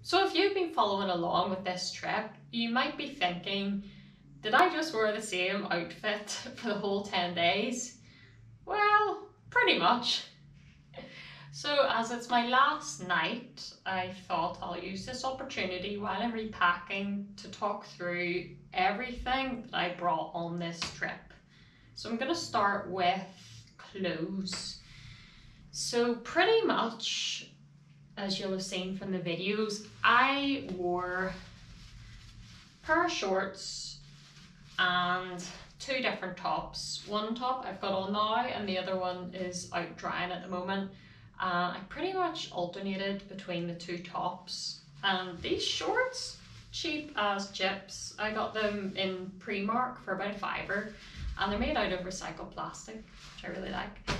So if you've been following along with this trip, you might be thinking, did I just wear the same outfit for the whole 10 days? Well, pretty much. So as it's my last night, I thought I'll use this opportunity while I'm repacking to talk through everything that I brought on this trip. So I'm going to start with clothes. So pretty much, as you'll have seen from the videos, I wore a pair of shorts and two different tops. One top I've got on now and the other one is out drying at the moment. I pretty much alternated between the two tops. And these shorts, cheap as chips. I got them in Primark for about £5 and they're made out of recycled plastic, which I really like.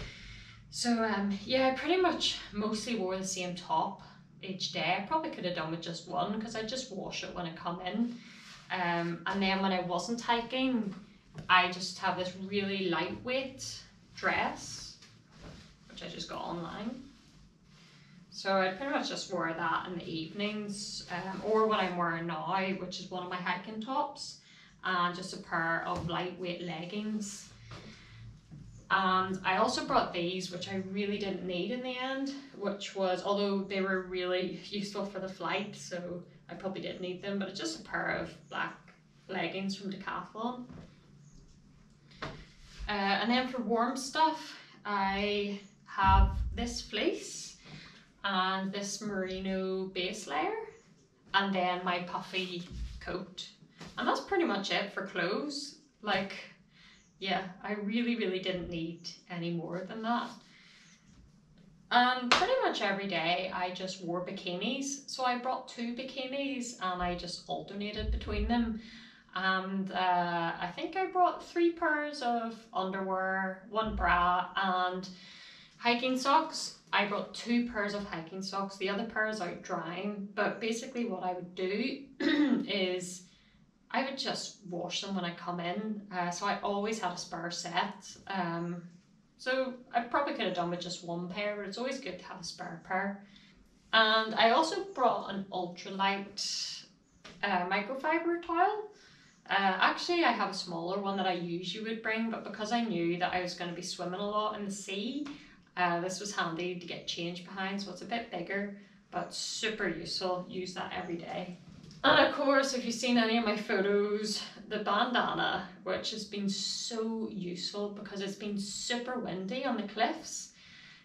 So yeah, I pretty much mostly wore the same top each day. I probably could have done with just one because I just wash it when I come in. And then when I wasn't hiking, I just have this really lightweight dress, which I just got online. So I pretty much just wore that in the evenings, or what I'm wearing now, which is one of my hiking tops, and just a pair of lightweight leggings. And I also brought these, which I really didn't need in the end, which was, although they were really useful for the flight, so I probably didn't need them, but it's just a pair of black leggings from Decathlon. And then for warm stuff, I have this fleece and this merino base layer, and then my puffy coat. And that's pretty much it for clothes. Like, yeah, I really didn't need any more than that. And pretty much every day I just wore bikinis. So I brought 2 bikinis and I just alternated between them. And I think I brought 3 pairs of underwear, 1 bra and hiking socks. I brought 2 pairs of hiking socks. The other pair is out drying. But basically what I would do is I would just wash them when I come in. So I always had a spare set. So I probably could have done with just 1 pair, but it's always good to have a spare pair. And I also brought an ultralight microfiber towel. Actually, I have a smaller one that I usually would bring, but because I knew that I was going to be swimming a lot in the sea, this was handy to get change behind, so it's a bit bigger, but super useful. Use that every day. And of course, if you've seen any of my photos, the bandana, which has been so useful because it's been super windy on the cliffs.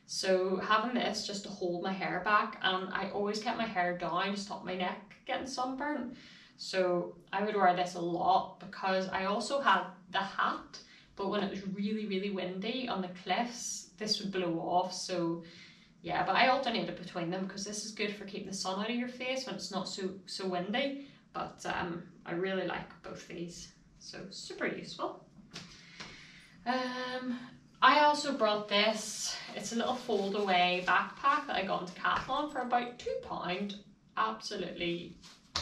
So having this just to hold my hair back, and I always kept my hair down to stop my neck getting sunburned. So I would wear this a lot because I also had the hat, but when it was really windy on the cliffs, this would blow off. So yeah, but I alternated between them because this is good for keeping the sun out of your face when it's not so windy. But I really like both these, so super useful. I also brought this. It's a little fold away backpack that I got in Decathlon for about £2. Absolutely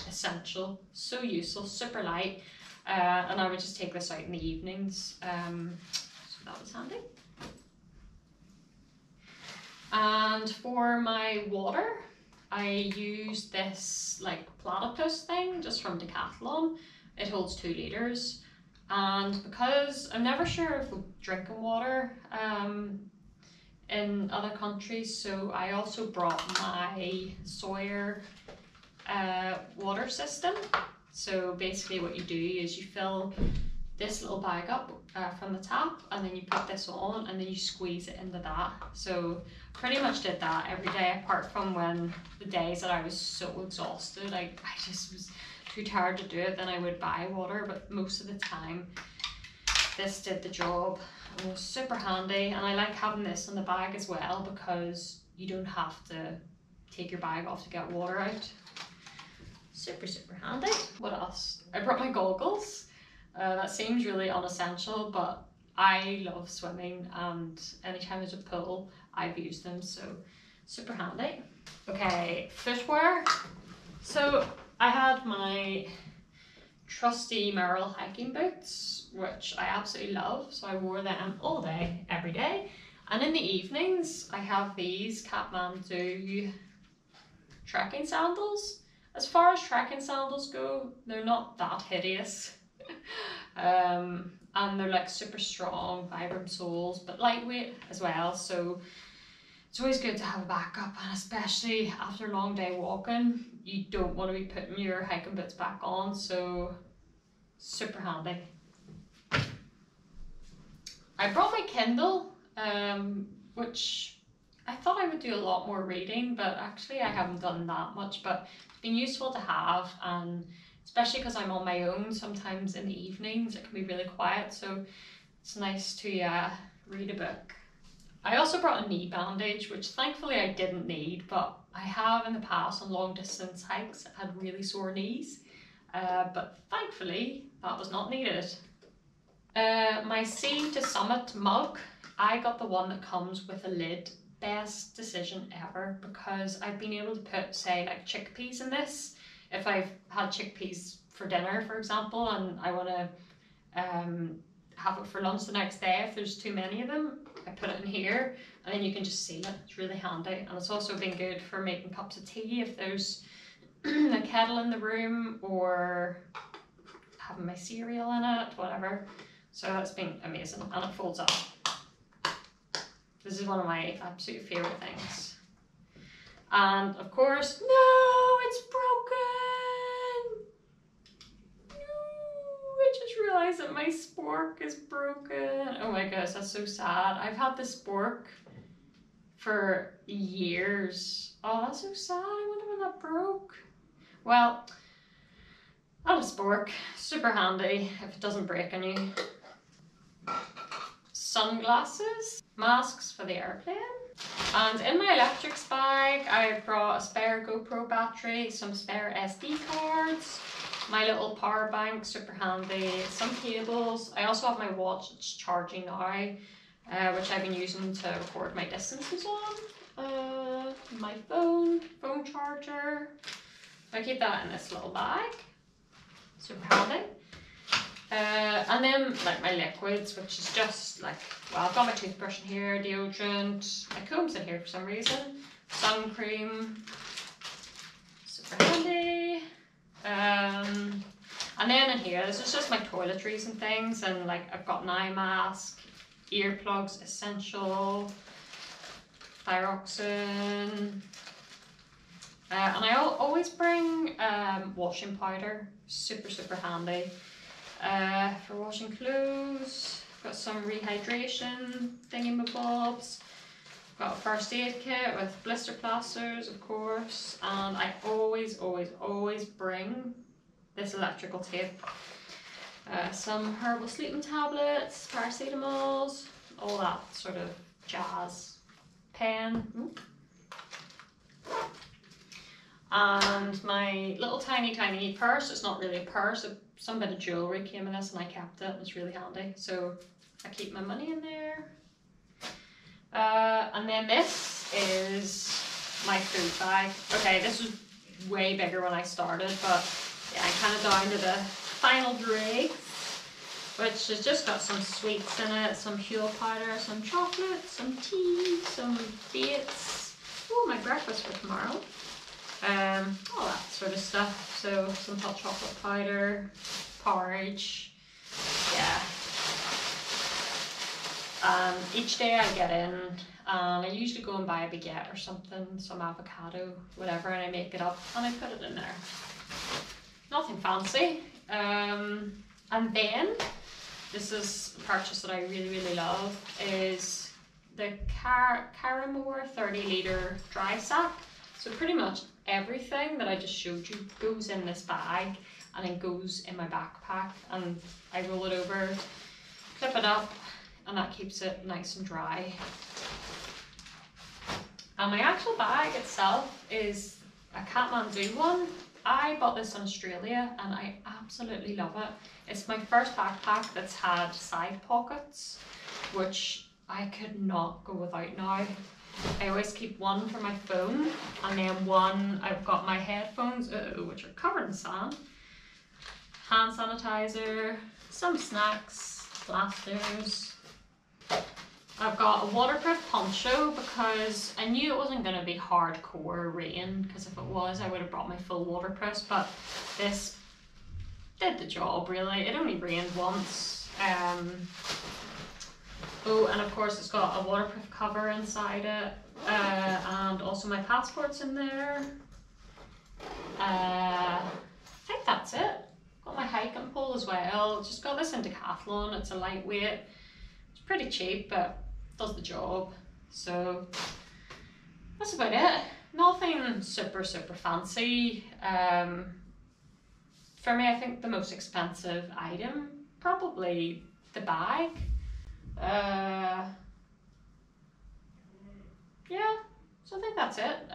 essential, so useful, super light. And I would just take this out in the evenings, so that was handy. And for my water, I used this like platypus thing just from Decathlon. It holds 2 litres. And because I'm never sure if we're drinking water in other countries, so I also brought my Sawyer water system. So basically what you do is you fill this little bag up from the tap, and then you put this on and then you squeeze it into that. So pretty much did that every day, apart from when the days that I was so exhausted, I just was too tired to do it, then I would buy water, but most of the time this did the job and it was super handy. And I like having this in the bag as well because you don't have to take your bag off to get water out. Super handy. What else? I brought my goggles. That seems really unessential, but I love swimming and anytime there's a pool, I've used them, so super handy. Okay, footwear. So I had my trusty Merrell hiking boots, which I absolutely love, so I wore them all day, every day. And in the evenings, I have these Kathmandu trekking sandals. As far as trekking sandals go, they're not that hideous. And they're like super strong, vibrant soles, but lightweight as well, so it's always good to have a backup, and especially after a long day walking, you don't want to be putting your hiking boots back on, so super handy. I brought my Kindle, which I thought I would do a lot more reading, but actually I haven't done that much, but it's been useful to have, and especially because I'm on my own, sometimes in the evenings it can be really quiet, so it's nice to read a book. I also brought a knee bandage, which thankfully I didn't need, but I have in the past on long distance hikes had really sore knees, but thankfully that was not needed. My Sea to Summit mug, I got the one that comes with a lid. Best decision ever, because I've been able to put, say, like chickpeas in this. If I've had chickpeas for dinner, for example, and I want to have it for lunch the next day, if there's too many of them, I put it in here, and then you can just seal it. It's really handy, and it's also been good for making cups of tea if there's a kettle in the room, or having my cereal in it, whatever. So that's been amazing, and it folds up. This is one of my absolute favourite things. And of course, no, it's broken! No, I just realised that my spork is broken. Oh my gosh, that's so sad. I've had this spork for years. Oh, that's so sad. I wonder when that broke. Well, I have a spork. Super handy if it doesn't break on you. Sunglasses, masks for the airplane, and in my electrics bag I brought a spare GoPro battery, some spare SD cards, my little power bank, super handy, some cables. I also have my watch, it's charging now, which I've been using to record my distances on, my phone charger. I keep that in this little bag, super handy. And then like my liquids, which is just like, well, I've got my toothbrush in here, deodorant, my comb's in here for some reason, sun cream, super handy. And then in here, this is just my toiletries and things, and like I've got an eye mask, earplugs, essential, thyroxine, and I always bring washing powder, super handy. For washing clothes, got some rehydration thingamabobs, got a first aid kit with blister plasters, of course, and I always bring this electrical tape, some herbal sleeping tablets, paracetamols, all that sort of jazz, pen, and my little tiny purse. It's not really a purse, some bit of jewellery came in this and I kept it. It's really handy, so I keep my money in there. And then this is my food bag. Okay, this was way bigger when I started, but yeah, I'm kind of down to the final dregs, which has just got some sweets in it, some huel powder, some chocolate, some tea, some dates. Oh, my breakfast for tomorrow. All that sort of stuff. So some hot chocolate powder, porridge, yeah. Each day I get in, and I usually go and buy a baguette or something, some avocado, whatever, and I make it up and I put it in there. Nothing fancy. And then this is a purchase that I really love, is the Caramore 30 litre dry sack. So pretty much everything that I just showed you goes in this bag, and it goes in my backpack, and I roll it over, clip it up, and that keeps it nice and dry. And my actual bag itself is a Kathmandu one. I bought this in Australia and I absolutely love it. It's my first backpack that's had side pockets, which I could not go without now. I always keep one for my phone, and then one, I've got my headphones, which are covered in sand, hand sanitizer, some snacks, plasters, I've got a waterproof poncho because I knew it wasn't going to be hardcore rain, because if it was I would have brought my full waterproofs, but this did the job really. It only rained once. Oh, and of course it's got a waterproof cover inside it, and also my passport's in there. I think that's it. Got my hiking pole as well. Just got this in Decathlon. It's a lightweight. It's pretty cheap, but does the job. So that's about it. Nothing super fancy. For me, I think the most expensive item, probably the bag. Yeah, so I think that's it.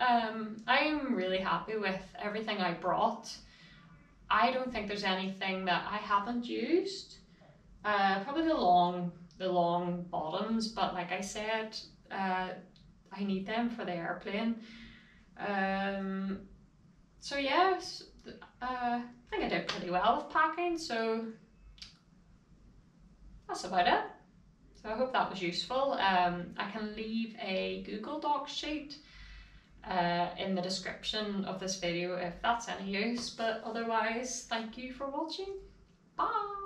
I'm really happy with everything I brought. I don't think there's anything that I haven't used. Probably the long bottoms, but like I said, I need them for the airplane. So yeah, I think I did pretty well with packing, so that's about it. So I hope that was useful. I can leave a Google Docs sheet in the description of this video if that's any use, but otherwise, thank you for watching. Bye!